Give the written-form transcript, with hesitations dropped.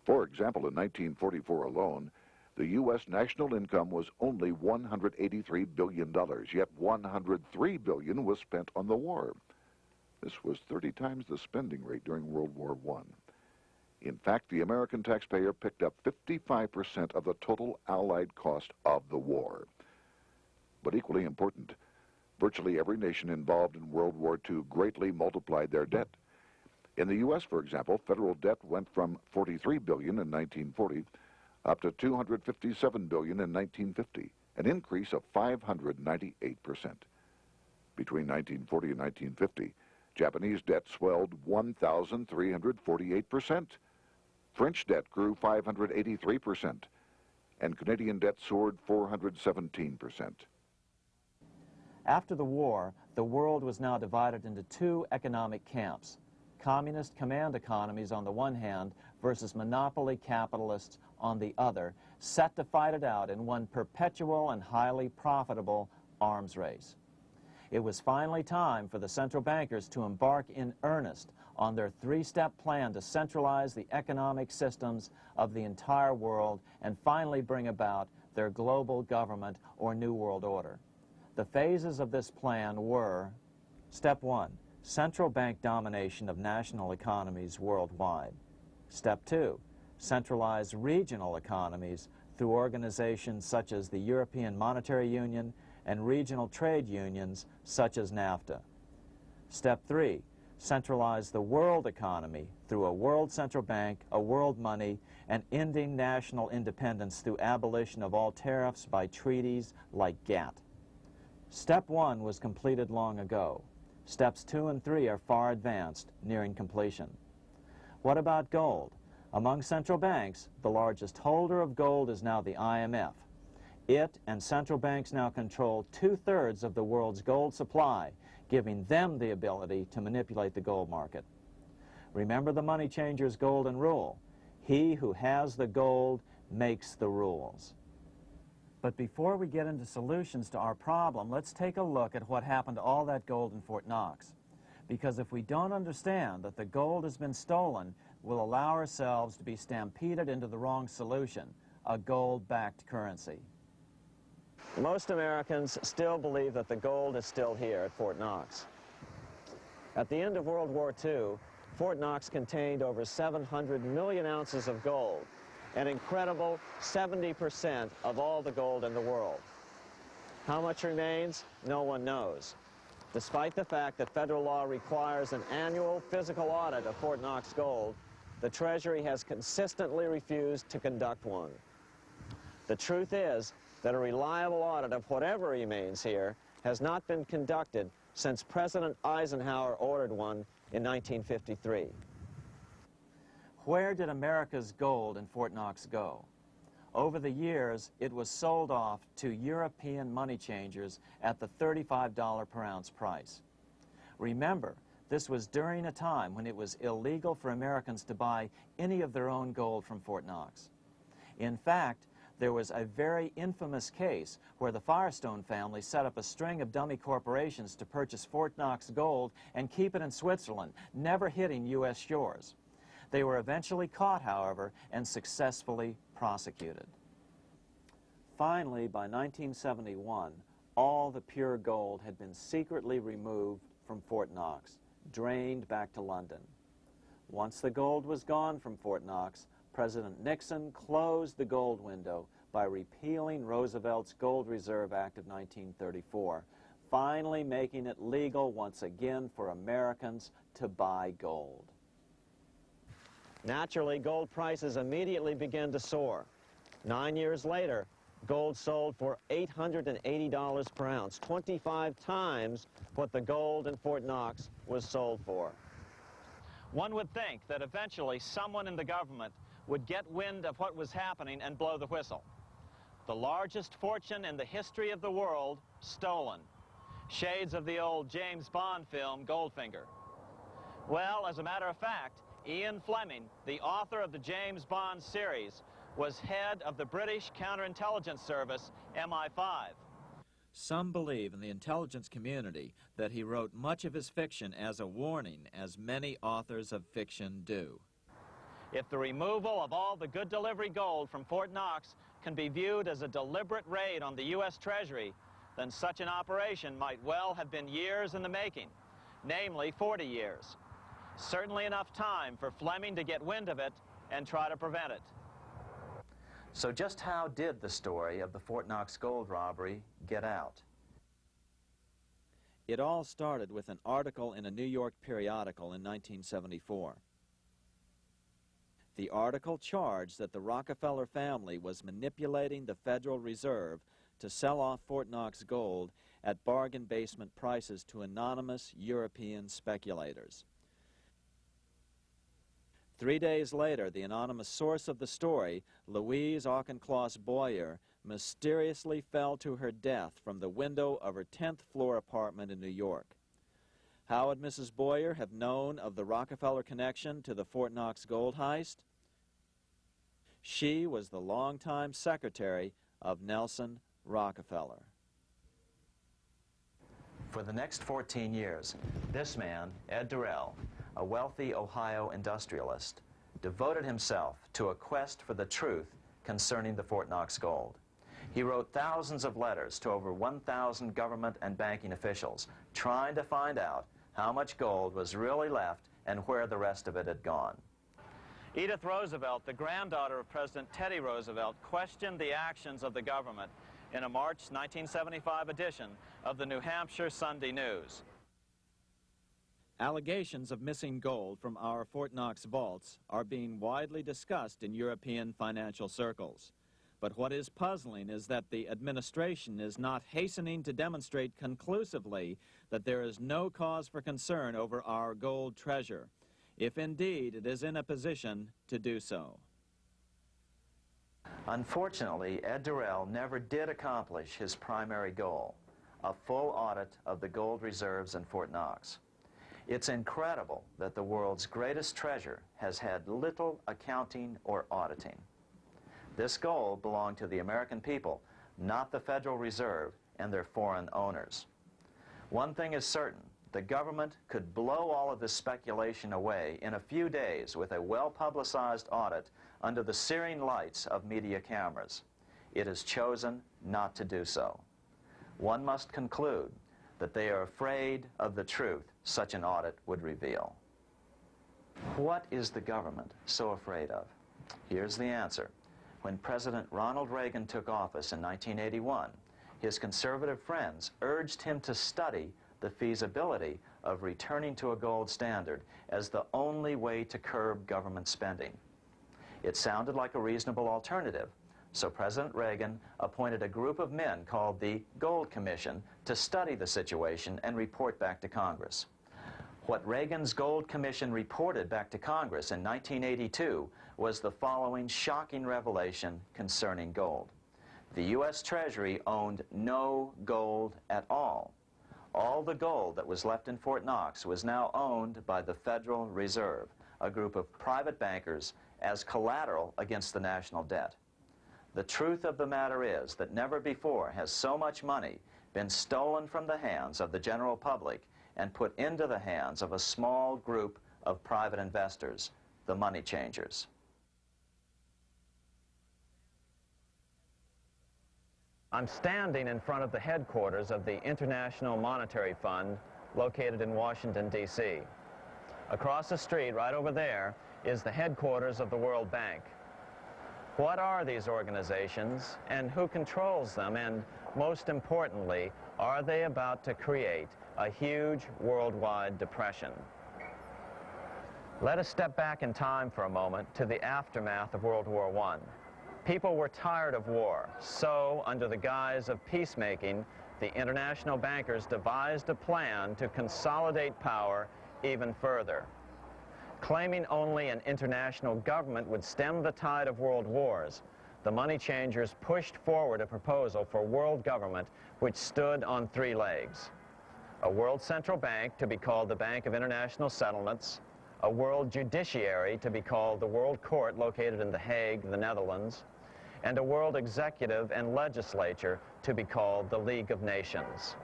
For example, in 1944 alone, the U.S. national income was only $183 billion, yet $103 billion was spent on the war. This was 30 times the spending rate during World War I. In fact, the American taxpayer picked up 55% of the total Allied cost of the war. But equally important, virtually every nation involved in World War II greatly multiplied their debt. In the U.S., for example, federal debt went from $43 billion in 1940 up to $257 billion in 1950, an increase of 598%. Between 1940 and 1950, Japanese debt swelled 1,348%. French debt grew 583%, and Canadian debt soared 417%. After the war, the world was now divided into two economic camps: communist command economies on the one hand versus monopoly capitalists on the other, set to fight it out in one perpetual and highly profitable arms race. It was finally time for the central bankers to embark in earnest on their three-step plan to centralize the economic systems of the entire world and finally bring about their global government or New World Order. The phases of this plan were: Step 1, central bank domination of national economies worldwide. Step 2, centralize regional economies through organizations such as the European Monetary Union and regional trade unions such as NAFTA. Step 3, centralize the world economy through a world central bank, a world money, and ending national independence through abolition of all tariffs by treaties like GATT. Step 1 was completed long ago. Steps 2 and 3 are far advanced, nearing completion. What about gold? Among central banks, the largest holder of gold is now the IMF. It and central banks now control 2/3 of the world's gold supply, giving them the ability to manipulate the gold market. Remember the money changer's golden rule: he who has the gold makes the rules. But before we get into solutions to our problem, let's take a look at what happened to all that gold in Fort Knox. Because if we don't understand that the gold has been stolen, we'll allow ourselves to be stampeded into the wrong solution: a gold-backed currency. Most Americans still believe that the gold is still here at Fort Knox. At the end of World War II, Fort Knox contained over 700 million ounces of gold, an incredible 70% of all the gold in the world. How much remains? No one knows. Despite the fact that federal law requires an annual physical audit of Fort Knox gold, the Treasury has consistently refused to conduct one. The truth is that a reliable audit of whatever remains here has not been conducted since President Eisenhower ordered one in 1953. Where did America's gold in Fort Knox go? Over the years, it was sold off to European money changers at the $35 per ounce price. Remember, this was during a time when it was illegal for Americans to buy any of their own gold from Fort Knox. In fact, there was a very infamous case where the Firestone family set up a string of dummy corporations to purchase Fort Knox gold and keep it in Switzerland, never hitting U.S. shores. They were eventually caught, however, and successfully prosecuted. Finally, by 1971, all the pure gold had been secretly removed from Fort Knox, drained back to London. Once the gold was gone from Fort Knox, President Nixon closed the gold window by repealing Roosevelt's Gold Reserve Act of 1934, finally making it legal once again for Americans to buy gold. Naturally, gold prices immediately began to soar. 9 years later, gold sold for $880 per ounce, 25 times what the gold in Fort Knox was sold for. One would think that eventually someone in the government would get wind of what was happening and blow the whistle. The largest fortune in the history of the world stolen. Shades of the old James Bond film, Goldfinger. Well, as a matter of fact, Ian Fleming, the author of the James Bond series, was head of the British counterintelligence service, MI5. Some believe in the intelligence community that he wrote much of his fiction as a warning, as many authors of fiction do. If the removal of all the good delivery gold from Fort Knox can be viewed as a deliberate raid on the U.S. Treasury, then such an operation might well have been years in the making, namely 40 years. Certainly enough time for Fleming to get wind of it and try to prevent it. So just how did the story of the Fort Knox gold robbery get out? It all started with an article in a New York periodical in 1974. The article charged that the Rockefeller family was manipulating the Federal Reserve to sell off Fort Knox gold at bargain basement prices to anonymous European speculators. 3 days later, the anonymous source of the story, Louise Auchincloss Boyer, mysteriously fell to her death from the window of her 10th floor apartment in New York. How would Mrs. Boyer have known of the Rockefeller connection to the Fort Knox gold heist? She was the longtime secretary of Nelson Rockefeller. For the next 14 years, this man, Ed Durrell, a wealthy Ohio industrialist, devoted himself to a quest for the truth concerning the Fort Knox gold. He wrote thousands of letters to over 1,000 government and banking officials, trying to find out how much gold was really left and where the rest of it had gone. Edith Roosevelt, the granddaughter of President Teddy Roosevelt, questioned the actions of the government in a March 1975 edition of the New Hampshire Sunday News. Allegations of missing gold from our Fort Knox vaults are being widely discussed in European financial circles. But what is puzzling is that the administration is not hastening to demonstrate conclusively that there is no cause for concern over our gold treasure, if indeed it is in a position to do so. Unfortunately, Ed Durrell never did accomplish his primary goal, a full audit of the gold reserves in Fort Knox. It's incredible that the world's greatest treasure has had little accounting or auditing. This gold belonged to the American people, not the Federal Reserve and their foreign owners. One thing is certain, the government could blow all of this speculation away in a few days with a well-publicized audit under the searing lights of media cameras. It has chosen not to do so. One must conclude that they are afraid of the truth such an audit would reveal. What is the government so afraid of? Here's the answer. When President Ronald Reagan took office in 1981, his conservative friends urged him to study the feasibility of returning to a gold standard as the only way to curb government spending. It sounded like a reasonable alternative, so President Reagan appointed a group of men called the Gold Commission to study the situation and report back to Congress. What Reagan's Gold Commission reported back to Congress in 1982 was the following shocking revelation concerning gold. The U.S. Treasury owned no gold at all. All the gold that was left in Fort Knox was now owned by the Federal Reserve, a group of private bankers, as collateral against the national debt. The truth of the matter is that never before has so much money been stolen from the hands of the general public and put into the hands of a small group of private investors, the money changers. I'm standing in front of the headquarters of the International Monetary Fund located in Washington, D.C. Across the street, right over there, is the headquarters of the World Bank. What are these organizations and who controls them? And most importantly, are they about to create a huge worldwide depression? Let us step back in time for a moment to the aftermath of World War I. People were tired of war, so under the guise of peacemaking, the international bankers devised a plan to consolidate power even further. Claiming only an international government would stem the tide of world wars, the money changers pushed forward a proposal for world government which stood on three legs. A world central bank to be called the Bank of International Settlements, a world judiciary to be called the World Court located in The Hague, the Netherlands, and a world executive and legislature to be called the League of Nations.